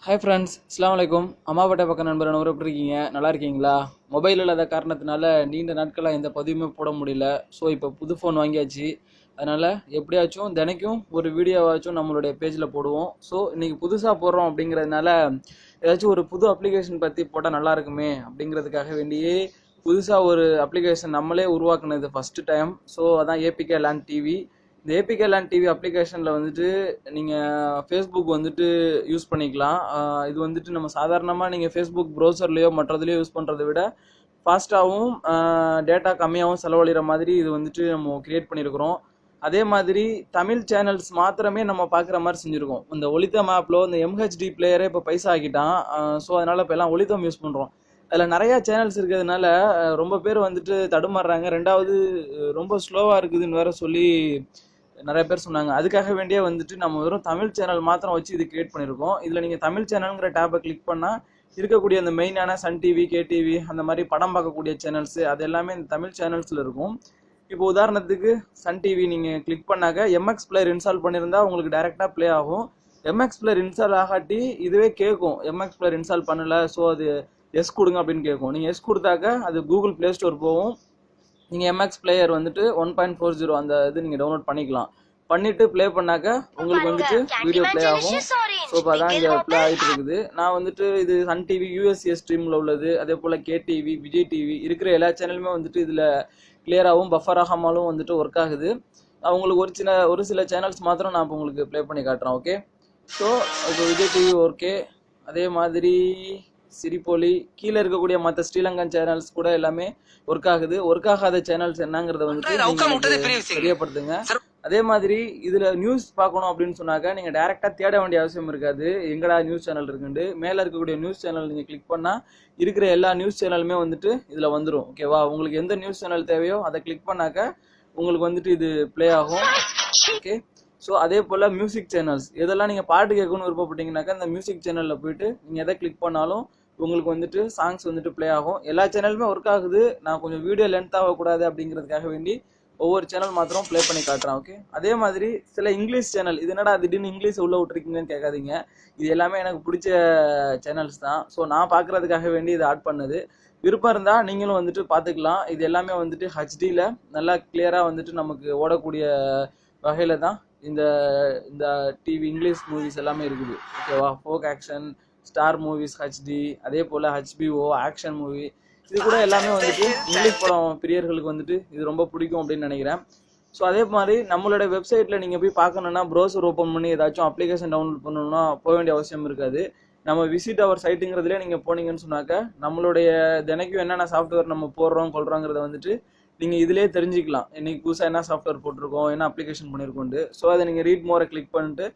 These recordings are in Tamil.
ஹாய் ஃப்ரெண்ட்ஸ், அஸ்ஸலாமு அலைக்கும். அம்மாபேட்டை பக்கம் நண்பர் எப்படி இருக்கீங்க? நல்லா இருக்கீங்களா? மொபைல் இல்லாத காரணத்தினால நீண்ட நாட்களாக எந்த பதிவுமே போட முடியல. ஸோ இப்போ புது ஃபோன் வாங்கியாச்சு. அதனால் எப்படியாச்சும் தினைக்கும் ஒரு வீடியோவாச்சும் நம்மளுடைய பேஜில் போடுவோம். ஸோ இன்றைக்கி புதுசாக போடுறோம் அப்படிங்கிறதுனால ஏதாச்சும் ஒரு புது அப்ளிகேஷன் பற்றி போட்டால் நல்லா இருக்குமே அப்படிங்கிறதுக்காக வேண்டியே புதுசாக ஒரு அப்ளிகேஷன் நம்மளே உருவாக்குனது ஃபஸ்ட்டு டைம். ஸோ அதான் ஏபிகே லேண்ட் டிவி. இந்த ஏபிகே லேண்ட் டிவி அப்ளிகேஷனில் வந்துட்டு நீங்கள் ஃபேஸ்புக் வந்துட்டு யூஸ் பண்ணிக்கலாம். இது வந்துட்டு நம்ம சாதாரணமாக நீங்கள் ஃபேஸ்புக் ப்ரௌசர்லேயோ மற்றதுலேயோ யூஸ் பண்ணுறதை விட ஃபாஸ்ட்டாகவும் டேட்டா கம்மியாகவும் செலவழிகிற மாதிரி இது வந்துட்டு நம்ம க்ரியேட் பண்ணியிருக்கிறோம். அதே மாதிரி தமிழ் சேனல்ஸ் மாத்திரமே நம்ம பார்க்குற மாதிரி செஞ்சுருக்கோம். இந்த ஒலித்தம் ஆப்பில் இந்த எம்ஹெச்டி பிளேயரே இப்போ பைசா ஆக்கிட்டான். ஸோ அதனால் இப்போ எல்லாம் ஒலித்தம் யூஸ் பண்ணுறோம். அதில் நிறையா சேனல்ஸ் இருக்கிறதுனால ரொம்ப பேர் வந்துட்டு தடுமாறுறாங்க. ரெண்டாவது ரொம்ப ஸ்லோவாக இருக்குதுன்னு வேற சொல்லி நிறைய பேர் சொன்னாங்க. அதுக்காக வேண்டியே வந்துட்டு நம்ம வெறும் தமிழ் சேனல் மாத்திரம் வச்சு இது கிரியேட் பண்ணியிருக்கோம். இதில் நீங்கள் தமிழ் சேனல்ங்கிற டேப்பை கிளிக் பண்ணால் இருக்கக்கூடிய அந்த மெயினான சன் டிவி, கேடிவி அந்த மாதிரி படம் பார்க்கக்கூடிய சேனல்ஸு அது எல்லாமே இந்த தமிழ் சேனல்ஸில் இருக்கும். இப்போ உதாரணத்துக்கு சன் டிவி நீங்கள் கிளிக் பண்ணாக்க எம்எக்ஸ் பிளேயர் இன்ஸ்டால் பண்ணியிருந்தா உங்களுக்கு டைரெக்டாக ப்ளே ஆகும். எம்எக்ஸ் பிளேயர் இன்ஸ்டால் ஆகாட்டி இதுவே கேட்கும், எம்எக்ஸ் பிளேயர் இன்ஸ்டால் பண்ணலை, ஸோ அது எஸ் கொடுங்க அப்படின்னு கேட்கும். நீங்கள் எஸ் கொடுத்தாக்க அது கூகுள் ப்ளே ஸ்டோர் போகும். நீங்கள் எம்எக்ஸ் பிளேயர் வந்துட்டு 1.40 அந்த இது நீங்கள் டவுன்லோட் பண்ணிவிட்டு ப்ளே பண்ணாக்க உங்களுக்கு வந்துட்டு வீடியோ ப்ளே ஆகும். ஸோ இப்போ அதான் இங்கே ப்ளே ஆகிட்டு இருக்குது. நான் வந்துட்டு இது சன் டிவி யூஎஸ்ஏ ஸ்ட்ரீமில் உள்ளது, அதே போல் கேடிவி, விஜய் டிவி இருக்கிற எல்லா சேனலுமே வந்துட்டு இதில் கிளியராகவும் பஃபர் ஆகாமலும் வந்துட்டு ஒர்க் ஆகுது. உங்களுக்கு ஒரு சில சேனல்ஸ் மாத்திரம் நான் இப்போ உங்களுக்கு ப்ளே பண்ணி காட்டுறேன். ஓகே, ஸோ இப்போ விஜய் டிவி ஓகே. அதே மாதிரி சிரிப்பொலி கீழே இருக்கக்கூடிய மற்ற ஸ்ரீலங்கன் சேனல்ஸ் கூட எல்லாமே ஒர்க் ஆகுது. ஒர்க் ஆகாத சேனல்ஸ் என்னங்கிறத வந்துட்டு தெரியப்படுத்துங்க. அதே மாதிரி இதுல நியூஸ் பார்க்கணும் அப்படின்னு சொன்னாக்க நீங்க டைரக்டா தேட வேண்டிய அவசியம் இருக்காது. எங்கடா நியூஸ் சேனல் இருக்குன்னு மேல இருக்கக்கூடிய நியூஸ் சேனல் நீங்க கிளிக் பண்ணா இருக்கிற எல்லா நியூஸ் சேனலுமே வந்துட்டு இதுல வந்துடும். ஓகேவா? உங்களுக்கு எந்த நியூஸ் சேனல் தேவையோ அதை கிளிக் பண்ணாக்க உங்களுக்கு வந்துட்டு இது ப்ளே ஆகும். ஓகே, ஸோ அதே போல் மியூசிக் சேனல்ஸ் இதெல்லாம் நீங்கள் பாட்டு கேட்கணும்னு விருப்பப்பட்டீங்கன்னாக்கா இந்த மியூசிக் சேனலில் போயிட்டு நீங்கள் எதை கிளிக் பண்ணாலும் உங்களுக்கு வந்துட்டு சாங்ஸ் வந்துட்டு ப்ளே ஆகும். எல்லா சேனலுமே ஒர்க் ஆகுது. நான் கொஞ்சம் வீடியோ லென்த் ஆகக்கூடாது அப்படிங்கிறதுக்காக வேண்டி ஒவ்வொரு சேனல் மாத்திரம் ப்ளே பண்ணி காட்டுறேன். ஓகே, அதே மாதிரி சில இங்கிலீஷ் சேனல், இது என்னடா திடீர்னு இங்கிலீஷ் உள்ள விட்டுருக்கீங்கன்னு கேட்காதீங்க. இது எல்லாமே எனக்கு பிடிச்ச சேனல்ஸ் தான். ஸோ நான் பார்க்குறதுக்காக வேண்டி இதை ஆட் பண்ணுது. விருப்பம் இருந்தால் நீங்களும் வந்துட்டு பார்த்துக்கலாம். இது எல்லாமே வந்துட்டு ஹெச்டியில் நல்லா கிளியராக வந்துட்டு நமக்கு ஓடக்கூடிய வகையில் தான் இந்த இந்த டிவி இங்கிலீஷ் மூவிஸ் எல்லாமே இருக்குது. ஓகேவா? Folk action, star movies HD, அதே போல் ஹெச்பிஓ ஆக்ஷன் மூவி, இது கூட எல்லாமே வந்துட்டு இங்கிலீஷ் படம் பிரியர்களுக்கு வந்துட்டு இது ரொம்ப பிடிக்கும் அப்படின்னு நினைக்கிறேன். ஸோ அதே மாதிரி நம்மளோட வெப்சைட்டில் நீங்கள் போய் பார்க்கணுன்னா ப்ரௌசர் ஓப்பன் பண்ணி ஏதாச்சும் அப்ளிகேஷன் டவுன்லோட் பண்ணணும்னா போக வேண்டிய அவசியம் இருக்காது. நம்ம விசிட் அவர் சைட்டுங்கிறதுலே நீங்கள் போனீங்கன்னு சொன்னாக்க நம்மளுடைய தினைக்கும் என்னென்ன சாஃப்ட்வேர் நம்ம போடுறோம் கொள்றோங்கிறத வந்துட்டு நீங்கள் இதிலே தெரிஞ்சுக்கலாம். இன்னைக்கு புதுசாக என்ன சாஃப்ட்வேர் போட்டிருக்கோம், என்ன அப்ளிகேஷன் பண்ணியிருக்கோண்டு. ஸோ அதை நீங்கள் ரீட் மோரை கிளிக் பண்ணிட்டு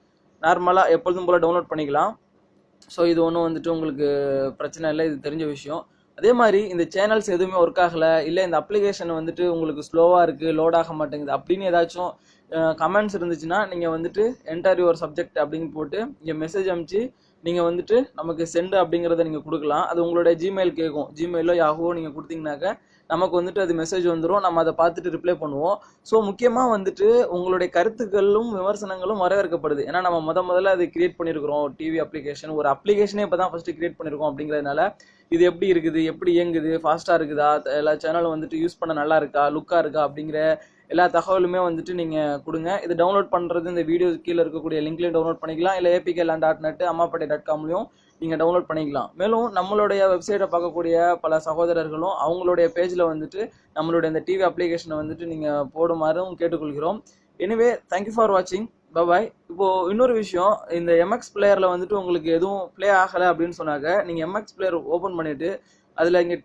நார்மலாக எப்பொழுதும் போல் டவுன்லோட் பண்ணிக்கலாம். ஸோ இது ஒன்றும் வந்துட்டு உங்களுக்கு பிரச்சனை இல்லை, இது தெரிஞ்ச விஷயம். அதே மாதிரி இந்த சேனல்ஸ் எதுவுமே ஒர்க் ஆகலை, இல்லை இந்த அப்ளிகேஷன் வந்துட்டு உங்களுக்கு ஸ்லோவாக இருக்குது, லோட் ஆக மாட்டேங்குது அப்படின்னு ஏதாச்சும் கமெண்ட்ஸ் இருந்துச்சுன்னா நீங்கள் வந்துட்டு என்டர் யுவர் சப்ஜெக்ட் அப்படின்னு போட்டு இங்கே மெசேஜ் அனுப்பிச்சு நீங்கள் வந்துட்டு நமக்கு சென்ட் அப்படிங்கிறத நீங்கள் கொடுக்கலாம். அது உங்களுடைய ஜிமெயில் கேட்கும். ஜிமெயிலோ யாகோ நீங்கள் கொடுத்தீங்கன்னாக்க நமக்கு வந்துட்டு அது மெசேஜ் வந்துடும். நம்ம அதை பார்த்துட்டு ரிப்ளை பண்ணுவோம். ஸோ முக்கியமாக வந்துட்டு உங்களுடைய கருத்துக்களும் விமர்சனங்களும் வரவேற்கப்படுது. ஏன்னா நம்ம முதல்ல அது கிரியேட் பண்ணியிருக்கிறோம். டிவி அப்ளிகேஷன் ஒரு அப்ளிகேஷனே இப்போ தான் ஃபஸ்ட்டு கிரியேட் பண்ணியிருக்கோம். அப்படிங்கிறதுனால இது எப்படி இருக்குது, எப்படி இயங்குது, ஃபாஸ்ட்டாக இருக்குதா, எல்லா சேனலும் வந்துட்டு யூஸ் பண்ண நல்லா இருக்கா, லுக்காக இருக்கா அப்படிங்கிற எல்லா தகவலுமே வந்துட்டு நீங்கள் கொடுங்க. இது டவுன்லோட் பண்ணுறது இந்த வீடியோ கீழே இருக்கக்கூடிய லிங்க்லையும் டவுன்லோட் பண்ணிக்கலாம். இல்லை apkland.net அம்மாபேட்டை.comலையும் நீங்கள் டவுன்லோட் பண்ணிக்கலாம். மேலும் நம்மளுடைய வெப்சைட்டை பார்க்கக்கூடிய பல சகோதரர்களும் அவங்களுடைய பேஜில் வந்துட்டு நம்மளுடைய இந்த டிவி அப்ளிகேஷனை வந்துட்டு நீங்கள் போடுமாறும் கேட்டுக்கொள்கிறோம். எனிவே, தேங்க்யூ ஃபார் வாட்சிங். பாய். இப்போது இன்னொரு விஷயம், இந்த எம்எக்ஸ் பிளேயரில் வந்துட்டு உங்களுக்கு எதுவும் ப்ளே ஆகலை அப்படின்னு சொன்னாக்க நீங்கள் எம்எக்ஸ் பிளேயர் ஓப்பன் பண்ணிவிட்டு அதில் இங்கே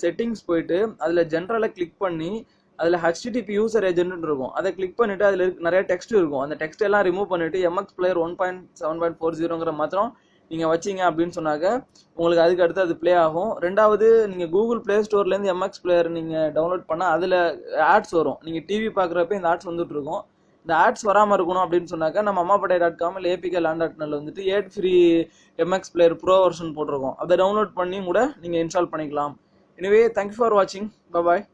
செட்டிங்ஸ் போயிட்டு அதில் ஜென்ரலை கிளிக் பண்ணி அதில் HTTP யூசர் ஏஜென்ட்னு இருக்கும். அதை கிளிக் பண்ணிவிட்டு அதில் நிறைய டெக்ஸ்ட் இருக்கும். அந்த டெக்ஸ்ட் எல்லாம் ரிமூவ் பண்ணிவிட்டு எம்எக்ஸ் பிளேயர் 1.7.40ங்கிற மாத்திரம் நீங்கள் வச்சிங்க அப்படின்னு சொன்னாக்க உங்களுக்கு அதுக்கு அடுத்து அது ப்ளே ஆகும். ரெண்டாவது, நீங்கள் கூகுள் ப்ளே ஸ்டோர்லேருந்து எம்எக்ஸ் பிளேயர் நீங்கள் டவுன்லோட் பண்ணால் அதில் ஆட்ஸ் வரும். நீங்கள் டிவி பார்க்குறப்ப இந்த ஆட்ஸ் வந்துட்டு இருக்கும். இந்த ஆட்ஸ் வராமல் இருக்கணும் அப்படின்னு சொன்னாக்கா நம்ம அம்மாபேட்டை.com இல்லை apkland.net வந்துட்டு 8 free MX player bro version போட்டிருக்கோம். அதை டவுன்லோட் பண்ணி கூட நீங்கள் இன்ஸ்டால் பண்ணிக்கலாம். எனிவே, தேங்க்யூ ஃபார் வாட்சிங். பாய்.